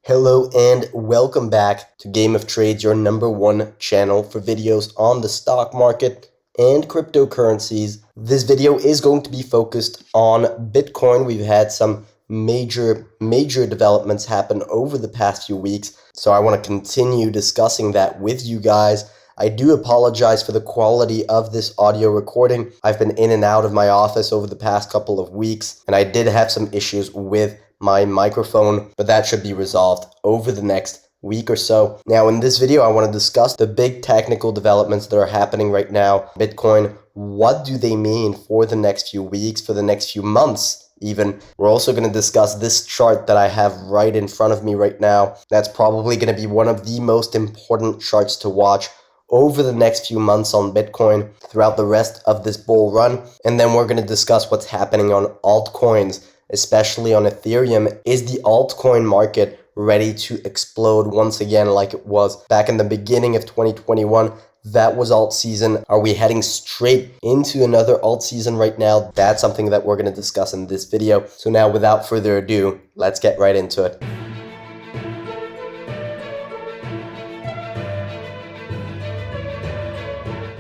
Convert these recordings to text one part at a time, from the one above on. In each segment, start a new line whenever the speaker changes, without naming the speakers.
Hello and welcome back to Game of Trades, your #1 channel for videos on the stock market and cryptocurrencies. This video is going to be focused on Bitcoin. We've had some major developments happen over the past few weeks, so I want to continue discussing that with you guys. I do apologize for the quality of this audio recording. I've been in and out of my office over the past couple of weeks, and I did have some issues with my microphone, but that should be resolved over the next week or so. Now, in this video, I want to discuss the big technical developments that are happening right now. Bitcoin, what do they mean for the next few weeks, for the next few months even? We're also going to discuss this chart that I have right in front of me right now. That's probably going to be one of the most important charts to watch over the next few months on Bitcoin throughout the rest of this bull run. And then we're going to discuss what's happening on altcoins, especially on Ethereum. Is the altcoin market ready to explode once again like it was back in the beginning of 2021? That was alt season. Are we heading straight into another alt season right now? That's something that we're going to discuss in this video. So now, without further ado, let's get right into it.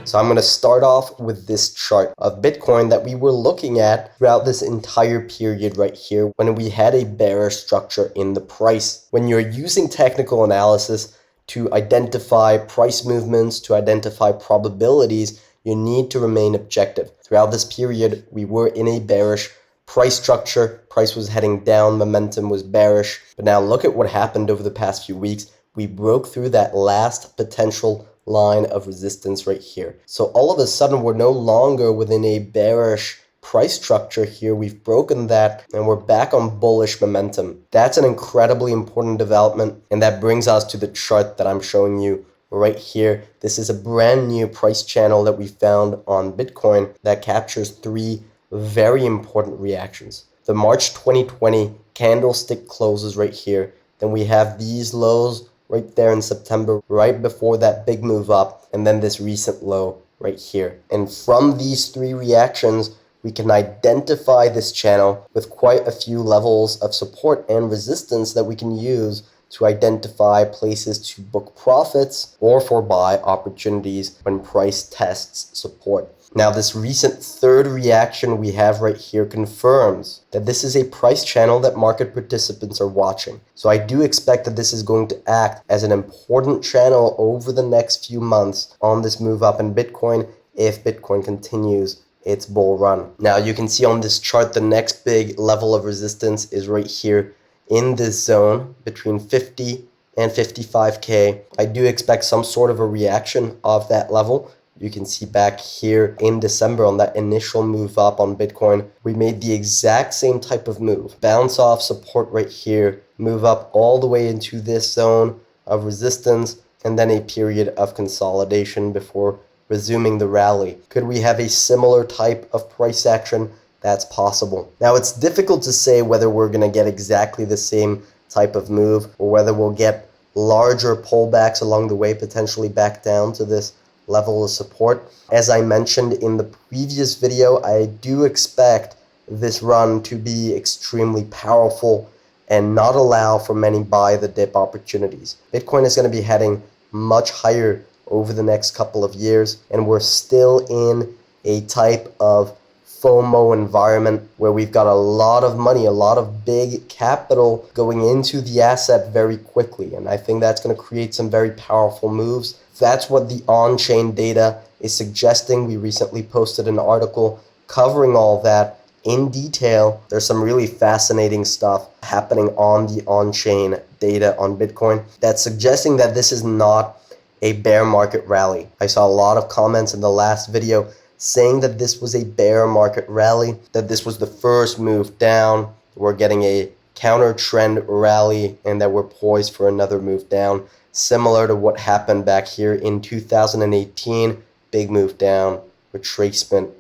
So I'm going to start off with this chart of Bitcoin that we were looking at throughout this entire period right here when we had a bearish structure in the price. When you're using technical analysis to identify price movements, to identify probabilities, you need to remain objective. Throughout this period, we were in a bearish price structure. Price was heading down, momentum was bearish. But now look at what happened over the past few weeks. We broke through that last potential line of resistance right here. So all of a sudden, we're no longer within a bearish price structure here. We've broken that and we're back on bullish momentum. That's an incredibly important development. And that brings us to the chart that I'm showing you right here. This is a brand new price channel that we found on Bitcoin that captures three very important reactions. The March 2020 candlestick closes right here. Then we have these lows right there in September, right before that big move up, and then this recent low right here. And from these three reactions, we can identify this channel with quite a few levels of support and resistance that we can use to identify places to book profits or for buy opportunities when price tests support. Now, this recent third reaction we have right here confirms that this is a price channel that market participants are watching. So I do expect that this is going to act as an important channel over the next few months on this move up in Bitcoin if Bitcoin continues its bull run. Now, you can see on this chart, the next big level of resistance is right here in this zone between 50 and 55K. I do expect some sort of a reaction of that level. You can see back here in December on that initial move up on Bitcoin, we made the exact same type of move. Bounce off support right here, move up all the way into this zone of resistance, and then a period of consolidation before resuming the rally. Could we have a similar type of price action? That's possible. Now, it's difficult to say whether we're going to get exactly the same type of move or whether we'll get larger pullbacks along the way, potentially back down to this level of support. As I mentioned in the previous video, I do expect this run to be extremely powerful and not allow for many buy the dip opportunities. Bitcoin is going to be heading much higher over the next couple of years, and we're still in a type of FOMO environment where we've got a lot of money, a lot of big capital going into the asset very quickly. And I think that's going to create some very powerful moves. That's what the on-chain data is suggesting. We recently posted an article covering all that in detail. There's some really fascinating stuff happening on the on-chain data on Bitcoin that's suggesting that this is not a bear market rally. I saw a lot of comments in the last video saying that this was a bear market rally, that this was the first move down. We're getting a counter trend rally and that we're poised for another move down, similar to what happened back here in 2018. Big move down, retracement,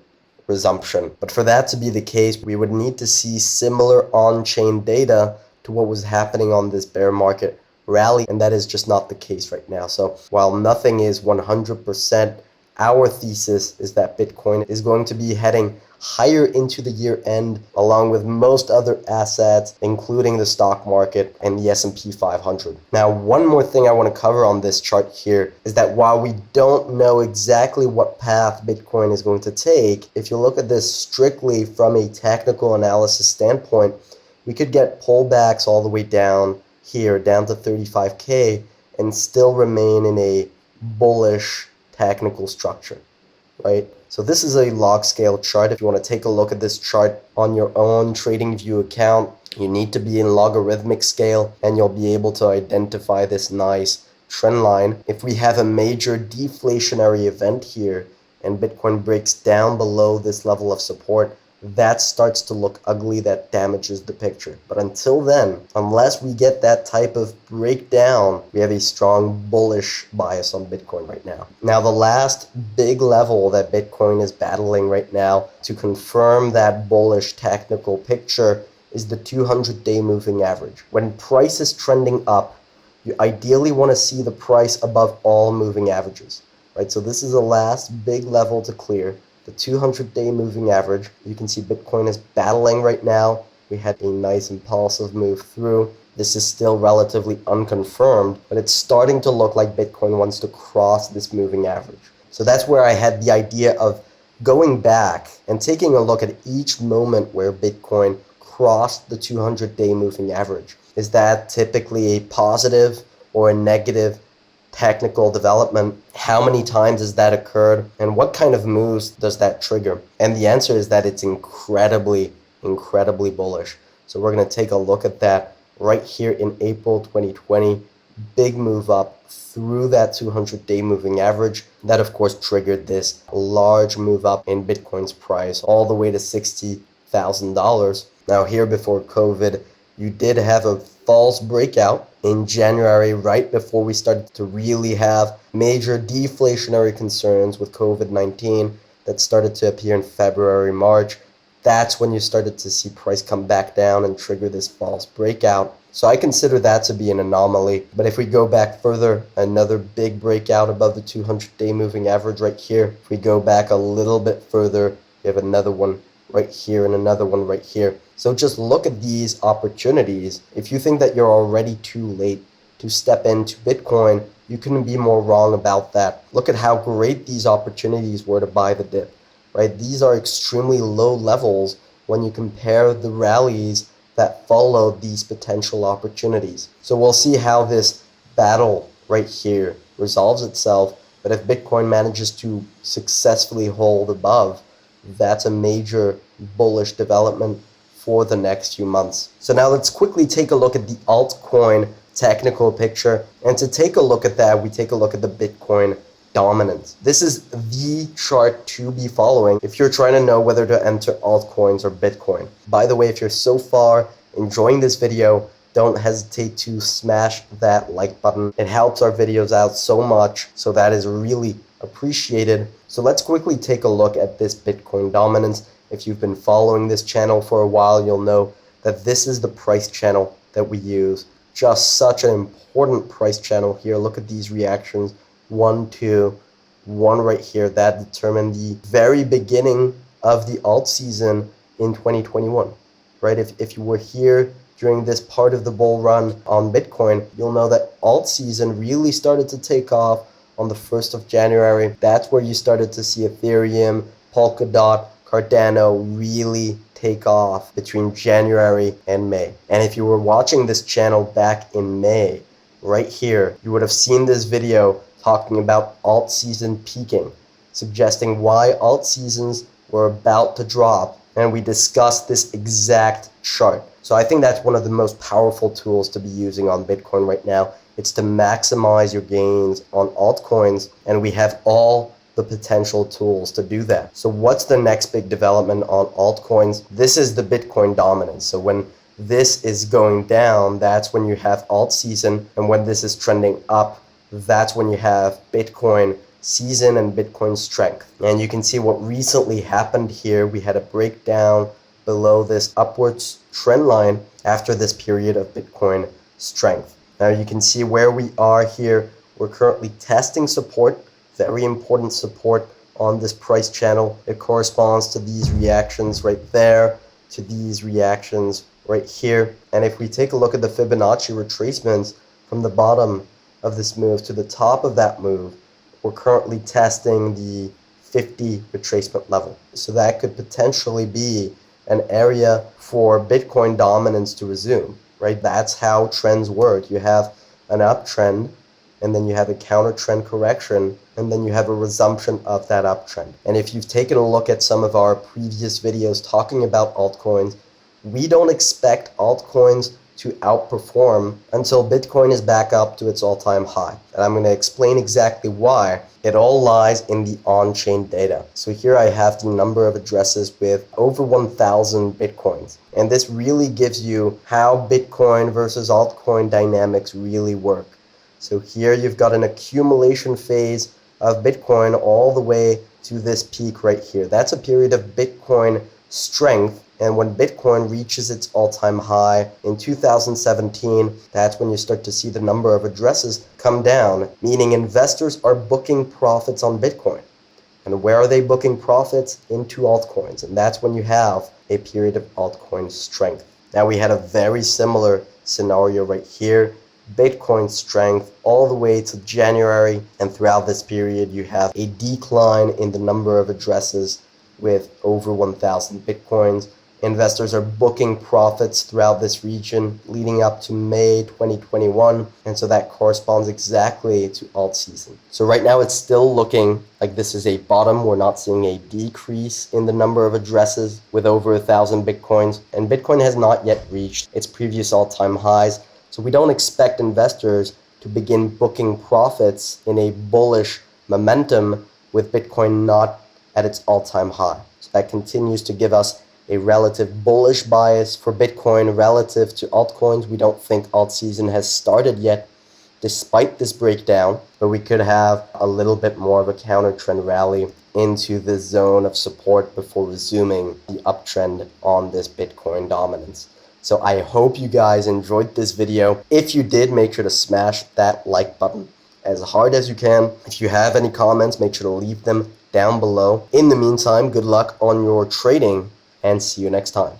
resumption. But for that to be the case, we would need to see similar on-chain data to what was happening on this bear market rally, and that is just not the case right now. So while nothing is 100%, our thesis is that Bitcoin is going to be heading higher into the year end, along with most other assets, including the stock market and the S&P 500. Now, one more thing I want to cover on this chart here is that while we don't know exactly what path Bitcoin is going to take, if you look at this strictly from a technical analysis standpoint, we could get pullbacks all the way down here, down to 35K, and still remain in a bullish technical structure, right? So this is a log scale chart. If you want to take a look at this chart on your own TradingView account, you need to be in logarithmic scale, and you'll be able to identify this nice trend line. If we have a major deflationary event here and Bitcoin breaks down below this level of support, that starts to look ugly, that damages the picture. But until then, unless we get that type of breakdown, we have a strong bullish bias on Bitcoin right now. Now, the last big level that Bitcoin is battling right now to confirm that bullish technical picture is the 200-day moving average. When price is trending up, you ideally want to see the price above all moving averages, right? So this is the last big level to clear. The 200-day moving average. You can see Bitcoin is battling right now. We had a nice impulsive move through. This is still relatively unconfirmed, but it's starting to look like Bitcoin wants to cross this moving average. So that's where I had the idea of going back and taking a look at each moment where Bitcoin crossed the 200-day moving average. Is that typically a positive or a negative technical development? How many times has that occurred, and what kind of moves does that trigger? And the answer is that it's incredibly bullish. So we're going to take a look at that right here in April 2020. Big move up through that 200-day moving average. That of course triggered this large move up in Bitcoin's price all the way to $60,000. Now here before COVID, you did have a false breakout in January, right before we started to really have major deflationary concerns with COVID-19 that started to appear in February, March. That's when you started to see price come back down and trigger this false breakout. So I consider that to be an anomaly. But if we go back further, another big breakout above the 200-day moving average right here. If we go back a little bit further, we have another one right here and another one right here. So just look at these opportunities. If you think that you're already too late to step into Bitcoin, you couldn't be more wrong about that. Look at how great these opportunities were to buy the dip, right? These are extremely low levels when you compare the rallies that followed these potential opportunities. So we'll see how this battle right here resolves itself. But if Bitcoin manages to successfully hold above, that's a major bullish development for the next few months. So now let's quickly take a look at the altcoin technical picture. And to take a look at that, we take a look at the Bitcoin dominance. This is the chart to be following if you're trying to know whether to enter altcoins or Bitcoin. By the way, if you're so far enjoying this video, don't hesitate to smash that like button. It helps our videos out so much, so that is really appreciated. So let's quickly take a look at this Bitcoin dominance. If you've been following this channel for a while, you'll know that this is the price channel that we use. Just such an important price channel here. Look at these reactions. 1, 2, 1 right here. That determined the very beginning of the alt season in 2021, right? If you were here during this part of the bull run on Bitcoin, you'll know that alt season really started to take off on the 1st of January. That's where you started to see Ethereum, Polkadot, Cardano really take off between January and May. And if you were watching this channel back in May, right here, you would have seen this video talking about alt season peaking, suggesting why alt seasons were about to drop. And we discussed this exact chart. So I think that's one of the most powerful tools to be using on Bitcoin right now. It's to maximize your gains on altcoins, and we have all the potential tools to do that. So what's the next big development on altcoins? This is the Bitcoin dominance. So when this is going down, that's when you have alt season, and when this is trending up, that's when you have Bitcoin season and Bitcoin strength. And you can see what recently happened here. We had a breakdown below this upwards trend line after this period of Bitcoin strength. Now you can see where we are here. We're currently testing support, very important support on this price channel. It corresponds to these reactions right there, to these reactions right here. And if we take a look at the Fibonacci retracements from the bottom of this move to the top of that move, we're currently testing the 50 retracement level. So that could potentially be an area for Bitcoin dominance to resume, right? That's how trends work. You have an uptrend, and then you have a counter trend correction, and then you have a resumption of that uptrend. And if you've taken a look at some of our previous videos talking about altcoins, we don't expect altcoins to outperform until Bitcoin is back up to its all-time high. And I'm going to explain exactly why. It all lies in the on-chain data. So here I have the number of addresses with over 1,000 Bitcoins. And this really gives you how Bitcoin versus altcoin dynamics really work. So here you've got an accumulation phase of Bitcoin all the way to this peak right here. That's a period of Bitcoin strength. And when Bitcoin reaches its all-time high in 2017, that's when you start to see the number of addresses come down, meaning investors are booking profits on Bitcoin. And where are they booking profits? Into altcoins. And that's when you have a period of altcoin strength. Now we had a very similar scenario right here. Bitcoin strength all the way to January. And throughout this period, you have a decline in the number of addresses with over 1,000 Bitcoins. Investors are booking profits throughout this region leading up to May 2021. And so that corresponds exactly to alt season. So right now it's still looking like this is a bottom. We're not seeing a decrease in the number of addresses with over 1,000 Bitcoins. And Bitcoin has not yet reached its previous all-time highs. So we don't expect investors to begin booking profits in a bullish momentum with Bitcoin not at its all-time high. So that continues to give us a relative bullish bias for Bitcoin relative to altcoins. We don't think alt season has started yet despite this breakdown, but we could have a little bit more of a counter trend rally into the zone of support before resuming the uptrend on this Bitcoin dominance. So I hope you guys enjoyed this video. If you did, make sure to smash that like button as hard as you can. If you have any comments, make sure to leave them down below. In the meantime, good luck on your trading, and see you next time.